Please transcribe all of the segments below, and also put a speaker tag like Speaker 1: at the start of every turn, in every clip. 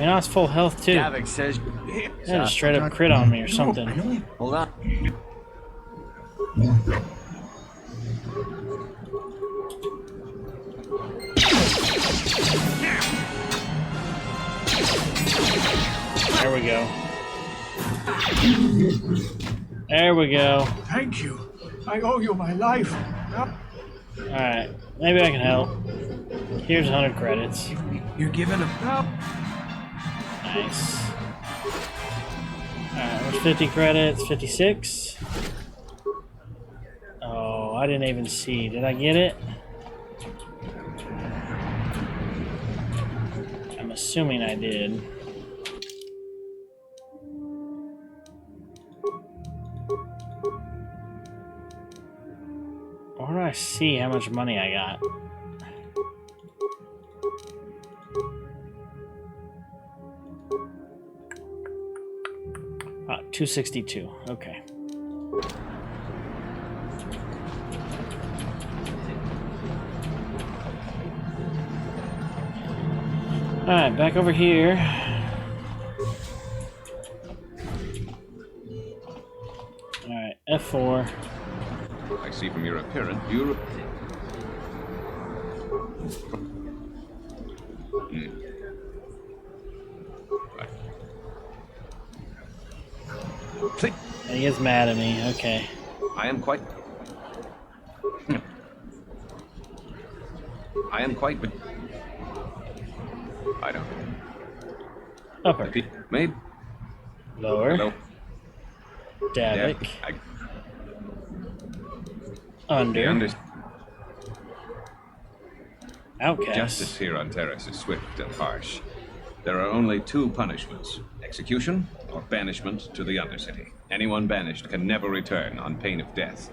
Speaker 1: mean, I was full health too.
Speaker 2: Davik says...
Speaker 1: Yeah, just straight up crit on me or something.
Speaker 2: Hold on.
Speaker 1: There we go. There we go.
Speaker 3: Thank you. I owe you my life.
Speaker 1: Alright, maybe I can help. Here's 100 credits.
Speaker 3: You're giving a...
Speaker 1: Nice. Alright, there's 50 credits. 56. Oh, I didn't even see. Did I get it? I'm assuming I did. Where do I see how much money I got? Ah, 262. Okay. Alright, back over here. Alright, F4.
Speaker 4: I see from your appearance, you...
Speaker 1: He is mad at me, okay.
Speaker 4: I am quite... I don't...
Speaker 1: Upper.
Speaker 4: Maybe...
Speaker 1: Lower.
Speaker 4: Hello.
Speaker 1: Davik.
Speaker 4: Yeah,
Speaker 1: Under. Outcast.
Speaker 4: Justice here on Terrace is swift and harsh. There are only two punishments: execution or banishment to the Undercity. Anyone banished can never return on pain of death.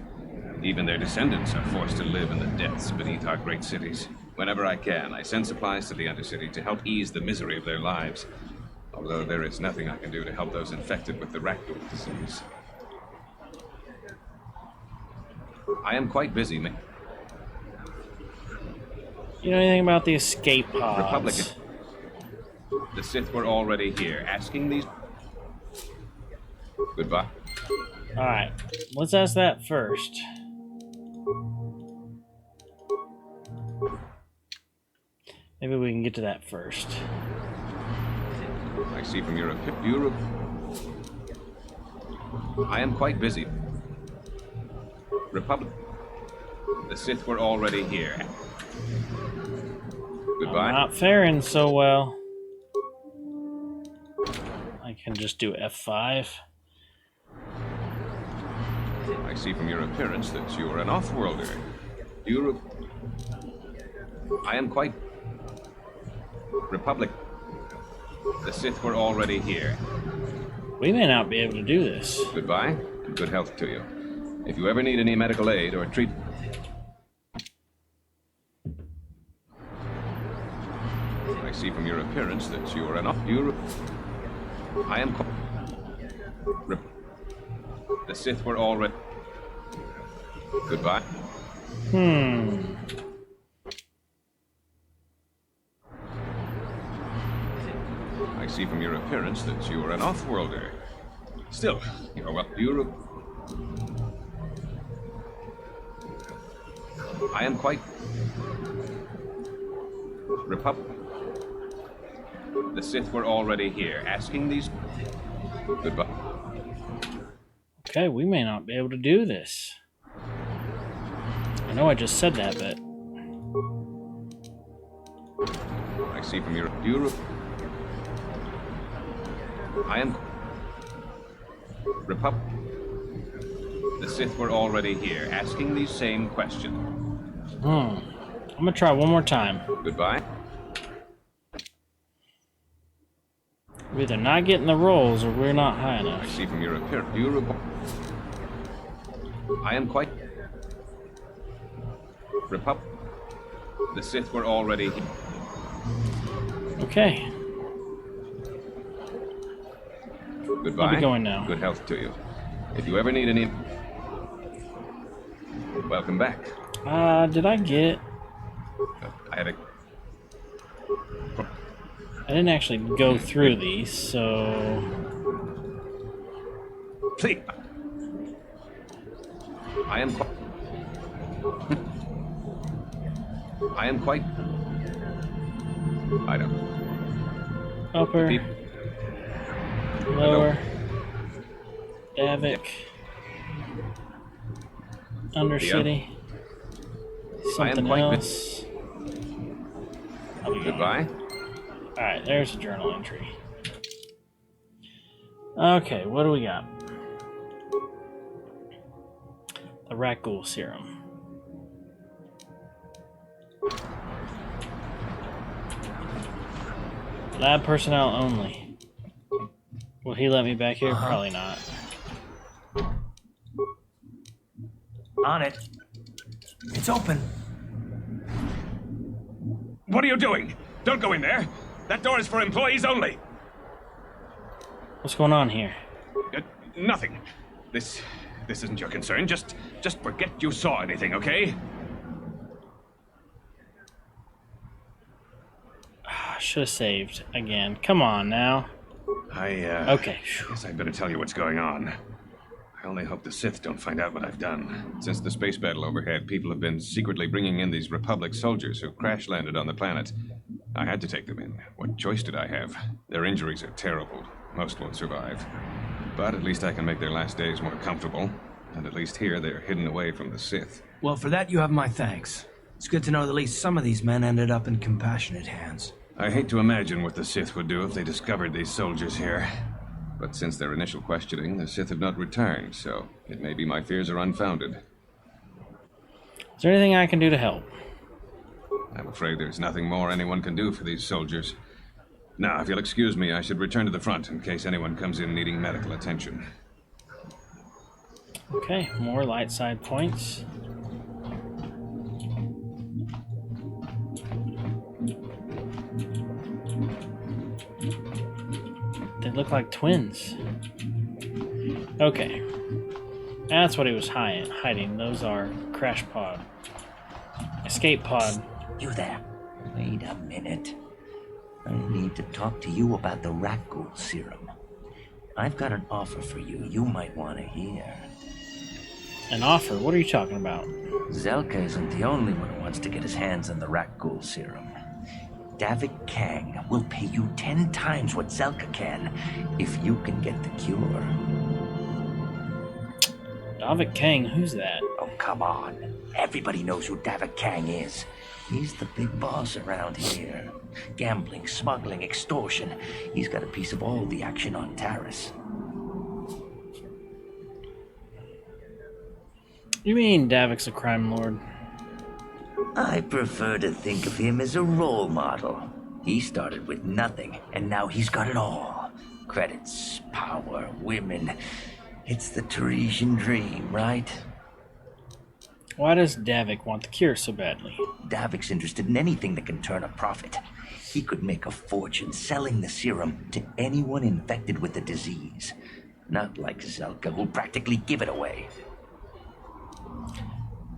Speaker 4: Even their descendants are forced to live in the depths beneath our great cities. Whenever I can, I send supplies to the Undercity to help ease the misery of their lives. Although there is nothing I can do to help those infected with the Raccoon disease. I am quite busy, man.
Speaker 1: You know anything about the escape pods?
Speaker 4: Republican. The Sith were already here, asking these... Goodbye.
Speaker 1: Alright, let's ask that first. Maybe we can get to that first.
Speaker 4: I see from your Europe. I am quite busy. Republic. The Sith were already here. Goodbye.
Speaker 1: I'm not faring so well. I can just do F5.
Speaker 4: I see from your appearance that you are an off-worlder. Europe. I am quite... Republic. The Sith were already here.
Speaker 1: We may not be able to do this.
Speaker 4: Goodbye, and good health to you. If you ever need any medical aid or treat... I see from your appearance that you are an off-Europe. I am... The Sith were already... Goodbye. I see from your appearance that you are an off-worlder. Still, you are well, Europe. I am quite... Republic. The Sith were already here, asking these... Goodbye.
Speaker 1: Okay, we may not be able to do this. I know I just said that, but...
Speaker 4: I see from your... Europe. I am... Republic. The Sith were already here, asking the same question.
Speaker 1: I'm gonna try one more time.
Speaker 4: Goodbye.
Speaker 1: We're either not getting the rolls or we're not high
Speaker 4: I
Speaker 1: enough.
Speaker 4: see from your appearance. Europe. I am quite... Republic. The Sith were already here.
Speaker 1: Okay.
Speaker 4: Goodbye.
Speaker 1: I'll be going now.
Speaker 4: Good health to you. If you ever need any... Welcome back.
Speaker 1: Did I get...
Speaker 4: I had a...
Speaker 1: I didn't actually go through these, so...
Speaker 4: Please. I am quite... I don't...
Speaker 1: Upper,
Speaker 4: Peep.
Speaker 1: lower, Davik, Undercity, something
Speaker 4: quite
Speaker 1: else. I'll be
Speaker 4: Goodbye.
Speaker 1: Alright, there's a journal entry. Okay, what do we got? The rat ghoul serum. Lab personnel only. Will he let me back here? Probably not.
Speaker 3: On it. It's open.
Speaker 4: What are you doing? Don't go in there. That door is for employees only.
Speaker 1: What's going on here?
Speaker 4: Nothing. This isn't your concern. Just forget you saw anything, okay?
Speaker 1: Should have saved again. Come on now. Okay.
Speaker 4: Guess I'd better tell you what's going on. I only hope the Sith don't find out what I've done. Since the space battle overhead, people have been secretly bringing in these Republic soldiers who crash-landed on the planet. I had to take them in. What choice did I have? Their injuries are terrible. Most won't survive. But at least I can make their last days more comfortable. And at least here, they're hidden away from the Sith.
Speaker 3: Well, for that you have my thanks. It's good to know that at least some of these men ended up in compassionate hands.
Speaker 4: I hate to imagine what the Sith would do if they discovered these soldiers here. But since their initial questioning, the Sith have not returned, so it may be my fears are unfounded.
Speaker 1: Is there anything I can do to help?
Speaker 4: I'm afraid there's nothing more anyone can do for these soldiers. Now, if you'll excuse me, I should return to the front in case anyone comes in needing medical attention.
Speaker 1: Okay, more light side points. They look like twins. Okay. That's what he was hiding. Those are crash pod. Escape pod.
Speaker 2: You there. Wait a minute. I need to talk to you about the rat ghoul serum. I've got an offer for you might want to hear.
Speaker 1: An offer? What are you talking about?
Speaker 2: Zelka isn't the only one who wants to get his hands on the rat ghoul serum. Davik Kang will pay you 10 times what Zelka can if you can get the cure.
Speaker 1: Davik Kang, who's that?
Speaker 2: Oh, come on. Everybody knows who Davik Kang is. He's the big boss around here. Gambling, smuggling, extortion. He's got a piece of all the action on Taris.
Speaker 1: You mean Davik's a crime lord?
Speaker 2: I prefer to think of him as a role model. He started with nothing, and now he's got it all. Credits, power, women. It's the Tarisian dream, right?
Speaker 1: Why does Davik want the cure so badly?
Speaker 2: Davik's interested in anything that can turn a profit. He could make a fortune selling the serum to anyone infected with the disease. Not like Zelka, who'll practically give it away.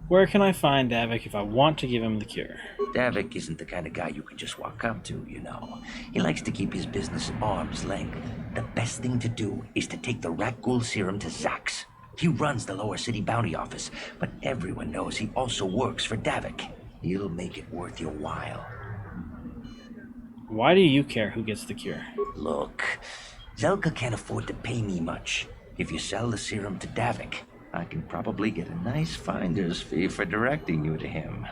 Speaker 1: Where can I find Davik if I want to give him the cure?
Speaker 2: Davik isn't the kind of guy you can just walk up to, you know. He likes to keep his business at arm's length. The best thing to do is to take the rat ghoul serum to Zax. He runs the lower city bounty office, but everyone knows he also works for Davik. He'll make it worth your while.
Speaker 1: Why do you care who gets the cure?
Speaker 2: Look, Zelka can't afford to pay me much. If you sell the serum to Davik, I can probably get a nice finder's fee for directing you to him.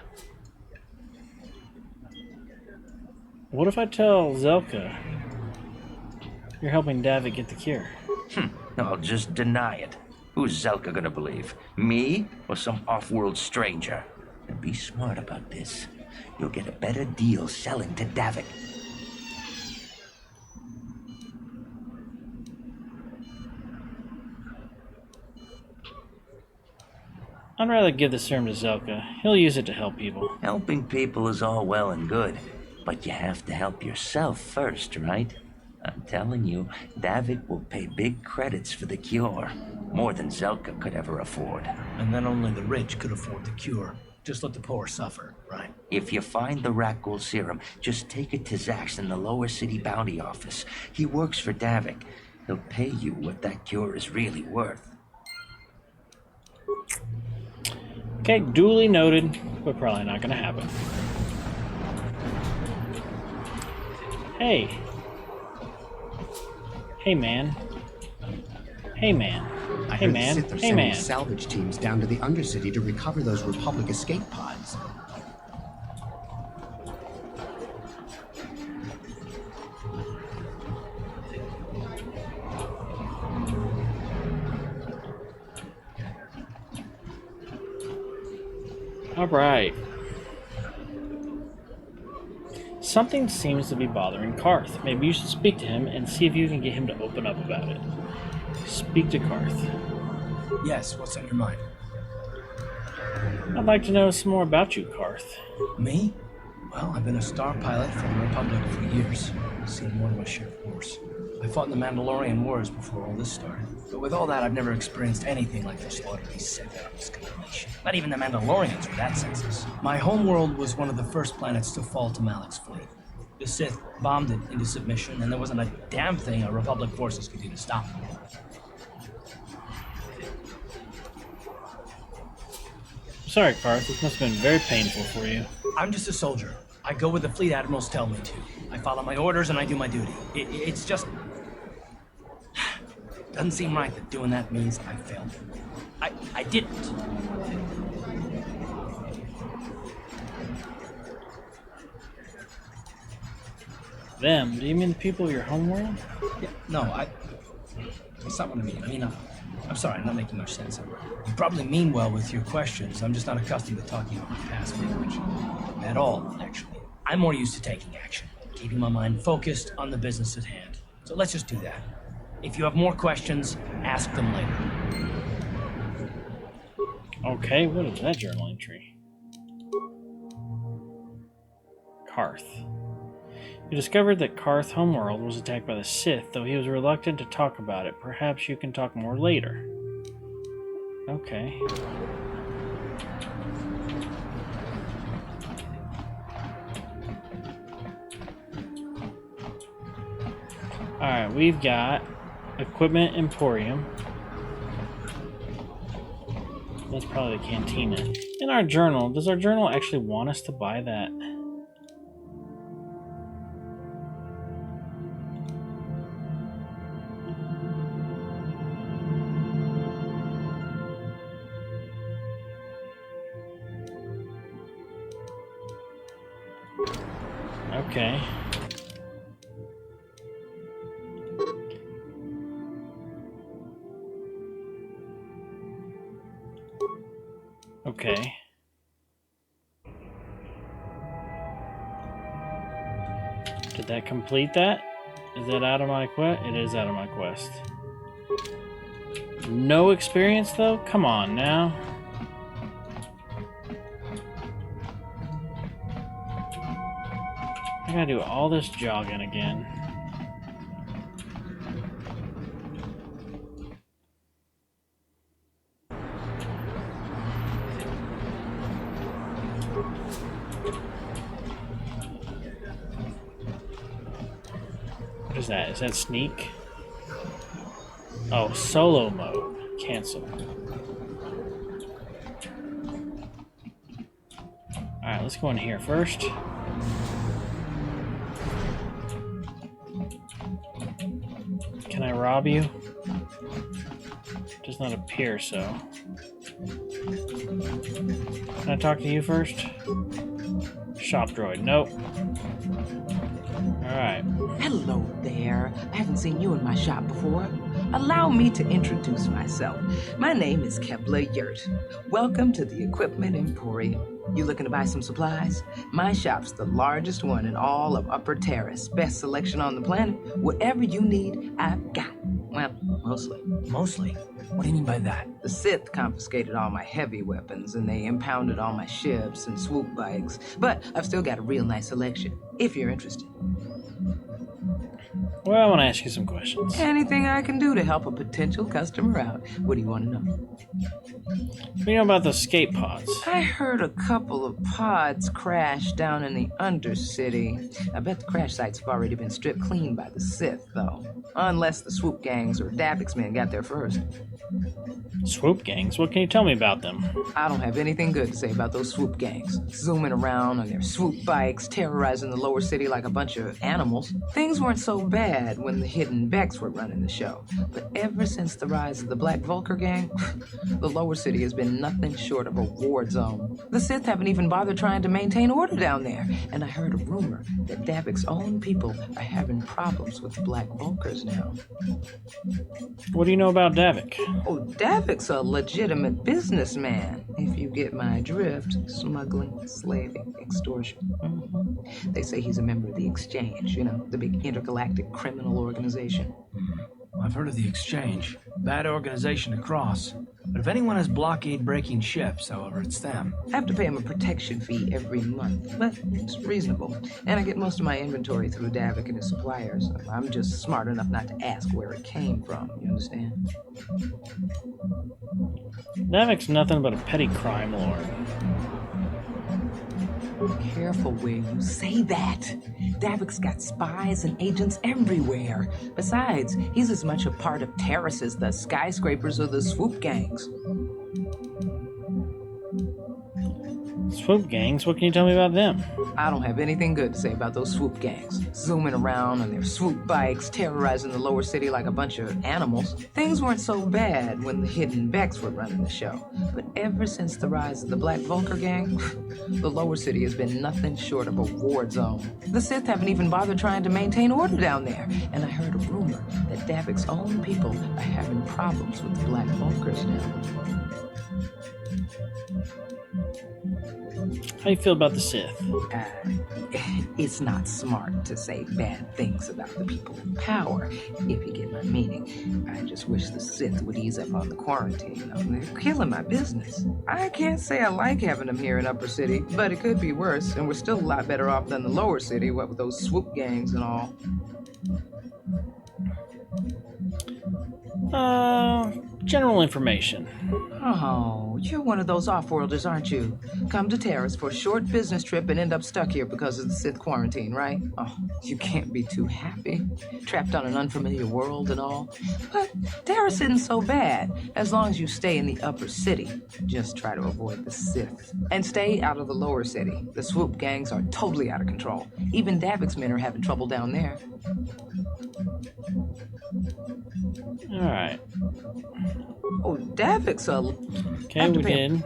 Speaker 1: What if I tell Zelka you're helping Davik get the cure?
Speaker 2: I'll just deny it. Who's Zelka gonna believe? Me or some off-world stranger? And be smart about this. You'll get a better deal selling to Davik.
Speaker 1: I'd rather give the serum to Zelka. He'll use it to help people.
Speaker 2: Helping people is all well and good, but you have to help yourself first, right? I'm telling you, Davik will pay big credits for the cure. More than Zelka could ever afford.
Speaker 3: And then only the rich could afford the cure. just let the poor suffer, right?
Speaker 2: If you find the rat ghoul serum, just take it to Zax in the lower city bounty office. He works for Davik. He'll pay you what that cure is really worth.
Speaker 1: Okay, duly noted, but probably not going to happen. Hey. Hey, man. Hey, man.
Speaker 5: I
Speaker 1: Hey,
Speaker 5: heard
Speaker 1: man.
Speaker 5: the Sith are
Speaker 1: Hey,
Speaker 5: sending
Speaker 1: man.
Speaker 5: salvage teams down to the Undercity to recover those Republic escape pods.
Speaker 1: All right. Something seems to be bothering Karth. Maybe you should speak to him and see if you can get him to open up about it. Speak to Karth.
Speaker 3: Yes, what's on your mind?
Speaker 1: I'd like to know some more about you, Karth.
Speaker 3: Me? Well, I've been a star pilot for the Republic for years. Seen more than my share of wars. I fought in the Mandalorian Wars before all this started. But with all that, I've never experienced anything like the slaughter these Sith on this combination. Not even the Mandalorians were that senseless. My homeworld was one of the first planets to fall to Malik's fleet. The Sith bombed it into submission, and there wasn't a damn thing our Republic forces could do to stop them.
Speaker 1: Sorry, Karth. This must have been very painful for you.
Speaker 3: I'm just a soldier. I go where the fleet admirals tell me to. I follow my orders and I do my duty. It's just... Doesn't seem right that doing that means I failed. I didn't.
Speaker 1: Them? Do you mean the people of your homeworld?
Speaker 3: Yeah, no, that's not what I mean. I mean, I'm sorry, I'm not making much sense. You probably mean well with your questions. I'm just not accustomed to talking in my past language. At all, actually. I'm more used to taking action, keeping my mind focused on the business at hand. So let's just do that. If you have more questions, ask them later.
Speaker 1: Okay, what is that journal entry? Karth. You discovered that Karth Homeworld was attacked by the Sith, though he was reluctant to talk about it. Perhaps you can talk more later. Okay. Alright, we've got Equipment Emporium. That's probably the cantina. In our journal, does our journal actually want us to buy that? Okay. Okay. Did that complete that? Is that out of my quest? It is out of my quest. No experience though? Come on now. I gotta do all this jogging again. What is that? Is that sneak? Oh, solo mode. Cancel. Alright, let's go in here first. Can I rob you? Does not appear so. Can I talk to you first? Shop droid. Nope. Alright.
Speaker 6: Hello there. I haven't seen you in my shop before. Allow me to introduce myself. My name is Kepler Yurt. Welcome to the Equipment Emporium. You looking to buy some supplies? My shop's the largest one in all of Upper Terrace. Best selection on the planet. Whatever you need, I've got. Well, mostly.
Speaker 3: Mostly? What do you mean by that?
Speaker 6: The Sith confiscated all my heavy weapons, and they impounded all my ships and swoop bikes. But I've still got a real nice selection, if you're interested.
Speaker 1: Well, I want to ask you some questions.
Speaker 6: Anything I can do to help a potential customer out. What do you want to know?
Speaker 1: What do you know about the skate pods?
Speaker 6: I heard a couple of pods crash down in the Undercity. I bet the crash sites have already been stripped clean by the Sith, though. Unless the swoop gangs or Davix men got there first.
Speaker 1: Swoop gangs? What can you tell me about them?
Speaker 6: I don't have anything good to say about those swoop gangs. Zooming around on their swoop bikes, terrorizing the lower city like a bunch of animals. Things weren't so bad when the hidden Becks were running the show. But ever since the rise of the Black Vulcar gang, the lower city has been nothing short of a war zone. The Sith haven't even bothered trying to maintain order down there. And I heard a rumor that Davic's own people are having problems with the Black Vulcars now.
Speaker 1: What do you know about Davik?
Speaker 6: Oh, Davic's a legitimate businessman, if you get my drift. Smuggling, slaving, extortion. They say he's a member of the Exchange, you know, the big intergalactic criminal organization.
Speaker 3: I've heard of the Exchange. Bad organization to cross. But if anyone has blockade-breaking ships, however, it's them.
Speaker 6: I have to pay him a protection fee every month, but it's reasonable. And I get most of my inventory through Davik and his suppliers. I'm just smart enough not to ask where it came from, you understand?
Speaker 1: Davik's nothing but a petty crime lord.
Speaker 6: Careful where you say that. Davik's got spies and agents everywhere. Besides, he's as much a part of Terrace as the skyscrapers or the swoop gangs.
Speaker 1: Swoop gangs? What can you tell me about them?
Speaker 6: I don't have anything good to say about those swoop gangs. Zooming around on their swoop bikes, terrorizing the lower city like a bunch of animals. Things weren't so bad when the hidden Becks were running the show. But ever since the rise of the Black Vulcar gang, the lower city has been nothing short of a war zone. The Sith haven't even bothered trying to maintain order down there. And I heard a rumor that Davic's own people are having problems with the Black Vulcars now.
Speaker 1: How do you feel about the Sith?
Speaker 6: It's not smart to say bad things about the people in power, if you get my meaning. I just wish the Sith would ease up on the quarantine. They're killing my business. I can't say I like having them here in Upper City, but it could be worse, and we're still a lot better off than the Lower City, what with those swoop gangs and all.
Speaker 1: General information.
Speaker 6: Oh, you're one of those off-worlders, aren't you? Come to Terrace for a short business trip and end up stuck here because of the Sith quarantine, right? Oh, you can't be too happy. Trapped on an unfamiliar world and all. But Terrace isn't so bad, as long as you stay in the Upper City. Just try to avoid the Sith. And stay out of the Lower City. The swoop gangs are totally out of control. Even Davik's men are having trouble down there.
Speaker 1: Alright.
Speaker 6: Oh, Davik's a...
Speaker 1: Okay, we did.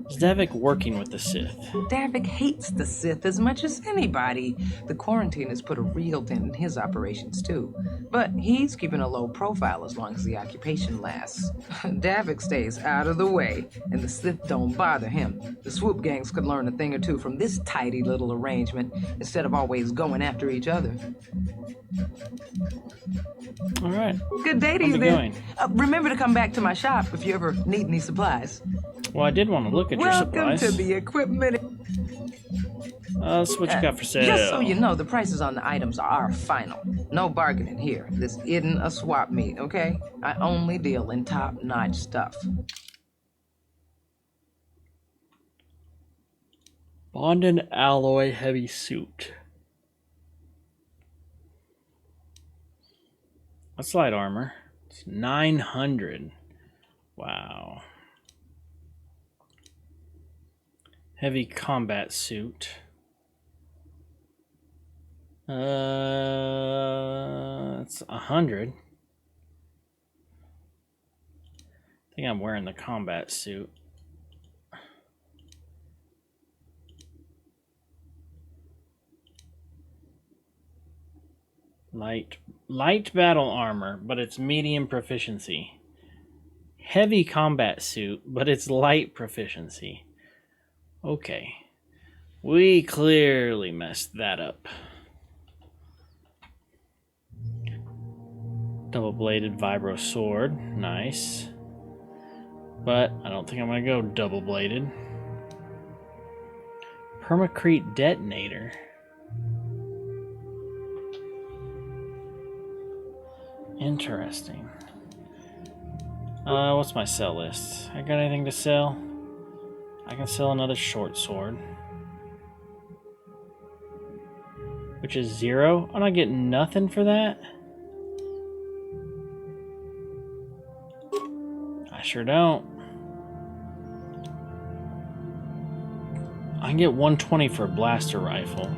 Speaker 1: Is Davik working with the Sith?
Speaker 6: Davik hates the Sith as much as anybody. The quarantine has put a real dent in his operations, too. But he's keeping a low profile as long as the occupation lasts. Davik stays out of the way, and the Sith don't bother him. The swoop gangs could learn a thing or two from this tidy little arrangement, instead of always going after each other.
Speaker 1: Alright.
Speaker 6: Good day to you, then. Remember to come back to my shop if you ever need any supplies.
Speaker 1: Well, I did want to look at your supplies.
Speaker 6: Welcome to the equipment.
Speaker 1: That's what you got for sale.
Speaker 6: Just so you know, the prices on the items are final. No bargaining here. This isn't a swap meet, okay? I only deal in top-notch stuff.
Speaker 1: Bonded alloy heavy suit. That's light armor. It's 900. Wow. Heavy combat suit. It's 100. I think I'm wearing the combat suit. Light battle armor, but it's medium proficiency. Heavy combat suit, but it's light proficiency. Okay. We clearly messed that up. Double-bladed vibro sword. Nice. But I don't think I'm going to go double-bladed. Permacrete detonator. Interesting. What's my sell list? I got anything to sell? I can sell another short sword. Which is 0. I'm not getting nothing for that. I sure don't. I can get 120 for a blaster rifle.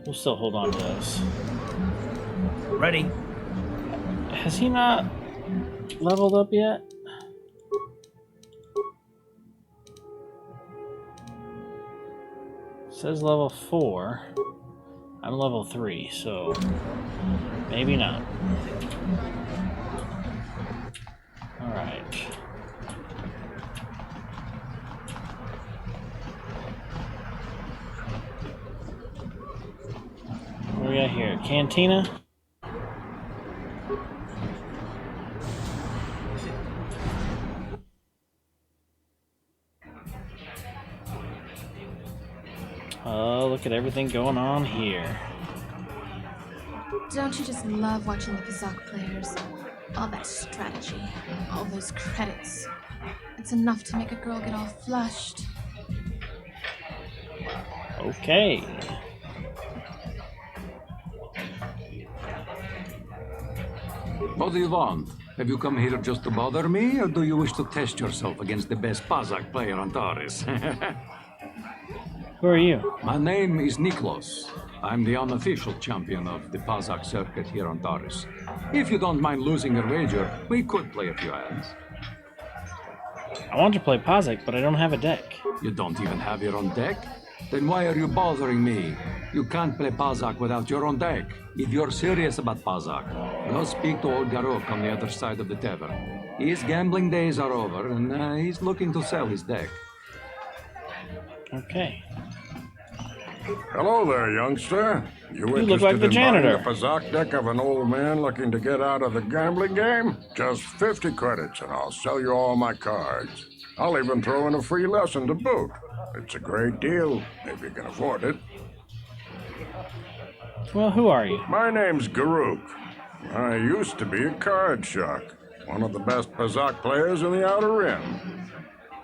Speaker 1: We'll still hold on to those.
Speaker 3: Ready?
Speaker 1: Has he not leveled up yet? It says level 4. I'm level 3, so maybe not. Alright. What do we got here? Cantina? Oh, look at everything going on here.
Speaker 7: Don't you just love watching the Kazakh players? All that strategy, all those credits. It's enough to make a girl get all flushed.
Speaker 1: Okay.
Speaker 8: What do you want? Have you come here just to bother me, or do you wish to test yourself against the best Pazak player on Taris?
Speaker 1: Who are you?
Speaker 8: My name is Niklos. I'm the unofficial champion of the Pazak circuit here on Taris. If you don't mind losing your wager, we could play a few hands.
Speaker 1: I want to play Pazak, but I don't have a deck.
Speaker 8: You don't even have your own deck? Then why are you bothering me? You can't play Pazak without your own deck. If you're serious about Pazak, go speak to old Garok on the other side of the tavern. His gambling days are over, and he's looking to sell his deck.
Speaker 1: Okay.
Speaker 9: Hello there, youngster. You
Speaker 1: look like the janitor.
Speaker 9: In buying the Pazak deck of an old man looking to get out of the gambling game? Just 50 credits and I'll sell you all my cards. I'll even throw in a free lesson to boot. It's a great deal, if you can afford it.
Speaker 1: Well, who are you?
Speaker 9: My name's Garuk. I used to be a card shark, one of the best Pazak players in the Outer Rim.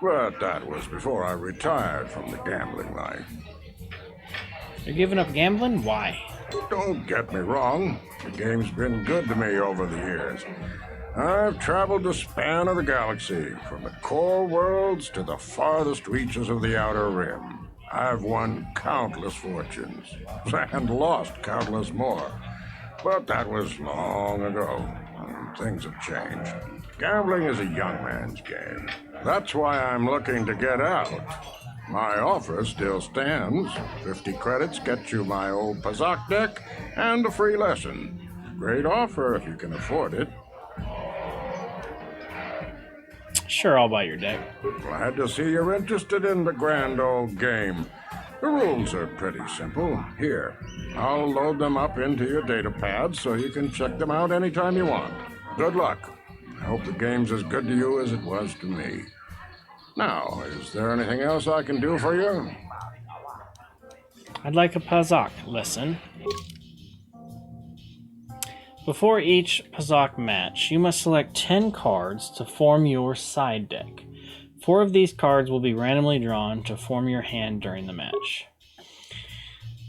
Speaker 9: But that was before I retired from the gambling life.
Speaker 1: You're giving up gambling? Why?
Speaker 9: Don't get me wrong. The game's been good to me over the years. I've traveled the span of the galaxy, from the core worlds to the farthest reaches of the Outer Rim. I've won countless fortunes, and lost countless more. But that was long ago, and things have changed. Gambling is a young man's game. That's why I'm looking to get out. My offer still stands. 50 credits gets you my old Pazak deck and a free lesson. Great offer if you can afford it.
Speaker 1: Sure, I'll buy your deck.
Speaker 9: Glad to see you're interested in the grand old game. The rules are pretty simple. Here, I'll load them up into your data pad so you can check them out anytime you want. Good luck. I hope the game's as good to you as it was to me. Now, is there anything else I can do for you?
Speaker 1: I'd like a Pazak lesson. Before each Pazak match, you must select 10 cards to form your side deck. 4 of these cards will be randomly drawn to form your hand during the match.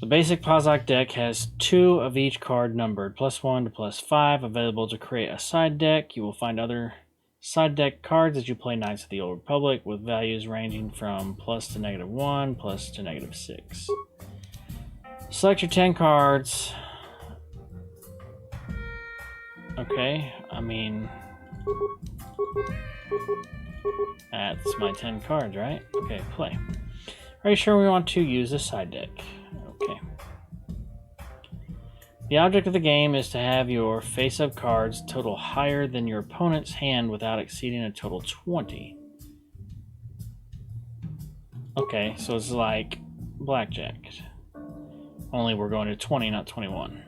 Speaker 1: The basic Pazak deck has 2 of each card numbered, +1 to +5, available to create a side deck. You will find other side deck cards as you play Knights of the Old Republic, with values ranging from +1 to -6. Select your 10 cards. Okay, I mean, that's my 10 cards, right? Okay, play. Are you sure we want to use this side deck? Okay. The object of the game is to have your face-up cards total higher than your opponent's hand without exceeding a total 20. Okay, so it's like blackjack. Only we're going to 20, not 21.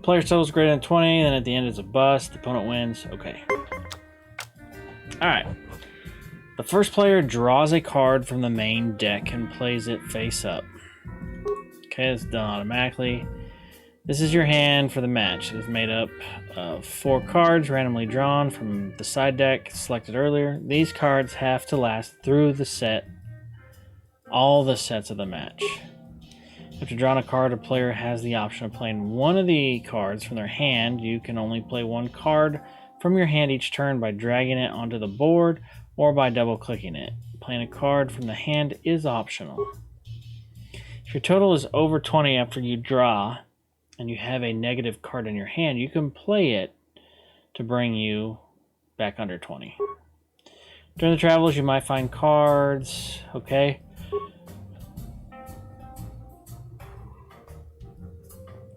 Speaker 1: Player's total is greater than 20, then at the end it's a bust. The opponent wins. Okay. Alright. The The first player draws a card from the main deck and plays it face up. Okay, it's done automatically. This is your hand for the match. It is made up of 4 cards randomly drawn from the side deck selected earlier. These cards have to last through the set, all the sets of the match. After drawing a card, a player has the option of playing one of the cards from their hand. You can only play one card from your hand each turn by dragging it onto the board or by double-clicking it. Playing a card from the hand is optional. If your total is over 20 after you draw, and you have a negative card in your hand, you can play it to bring you back under 20. During the travels, you might find cards. Okay.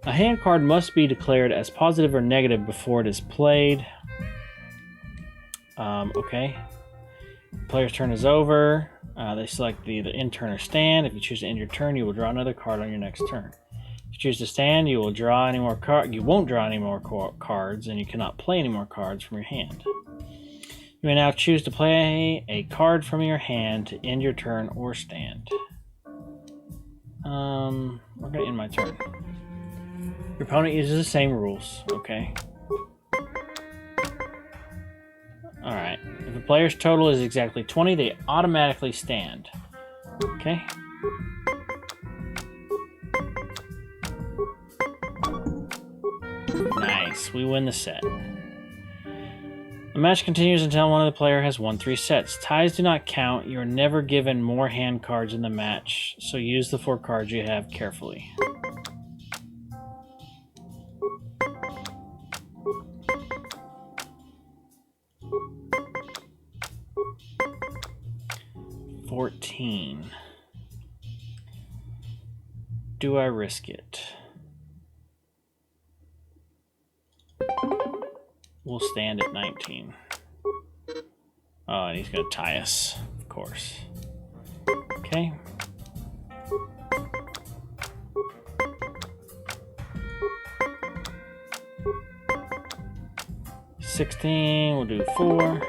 Speaker 1: A hand card must be declared as positive or negative before it is played. Okay. Player's turn is over. They select the end turn or stand. If you choose to end your turn, you will draw another card on your next turn. If you choose to stand, you will draw any more cards. You won't draw any more cards, and you cannot play any more cards from your hand. You may now choose to play a card from your hand to end your turn or stand. We're gonna end my turn. Your opponent uses the same rules. Okay. Alright. If a player's total is exactly 20, they automatically stand. Okay. Nice. We win the set. The match continues until one of the player has won 3 sets. Ties do not count. You are never given more hand cards in the match, so use the 4 cards you have carefully. Do I risk it? We'll stand at 19. Oh, and he's going to tie us, of course. Okay. $16, we'll do 4.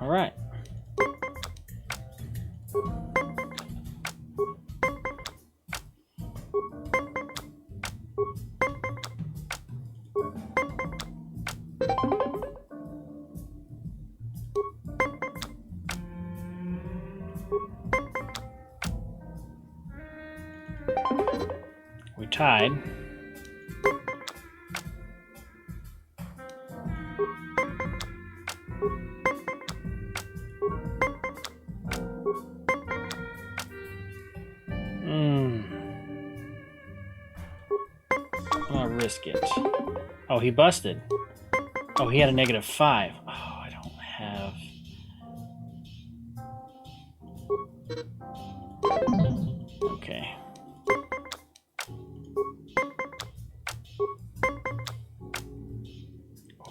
Speaker 1: All right. We tied. I'm gonna risk it. Oh, he busted. Oh, he had a -5. Oh, I don't have... Okay.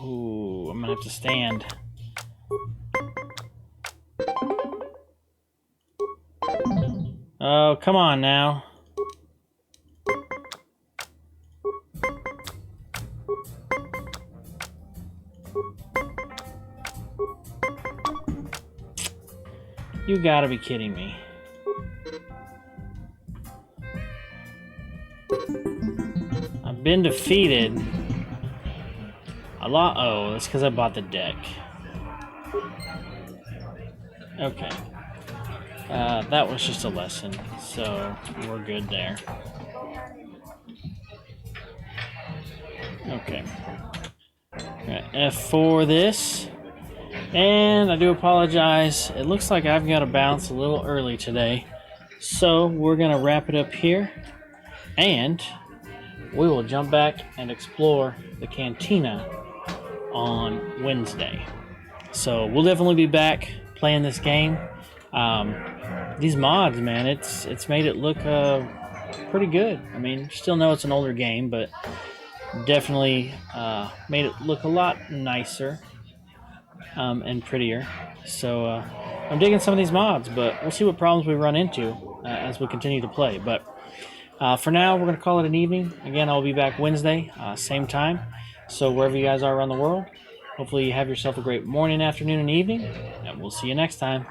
Speaker 1: Ooh, I'm gonna have to stand. Oh, come on now. You gotta be kidding me. I've been defeated a lot. Oh, that's because I bought the deck. Okay. That was just a lesson, so we're good there. Okay. F4 this. And I do apologize. It looks like I've got to bounce a little early today. So we're going to wrap it up here. And we will jump back and explore the cantina on Wednesday. So we'll definitely be back playing this game. These mods, man, it's made it look pretty good. I mean, still know it's an older game, but definitely made it look a lot nicer and prettier. So I'm digging some of these mods, but we'll see what problems we run into as we continue to play. But For now, we're going to call it an evening. Again, I'll be back Wednesday, same time. So wherever you guys are around the world, hopefully you have yourself a great morning, afternoon, and evening, and we'll see you next time.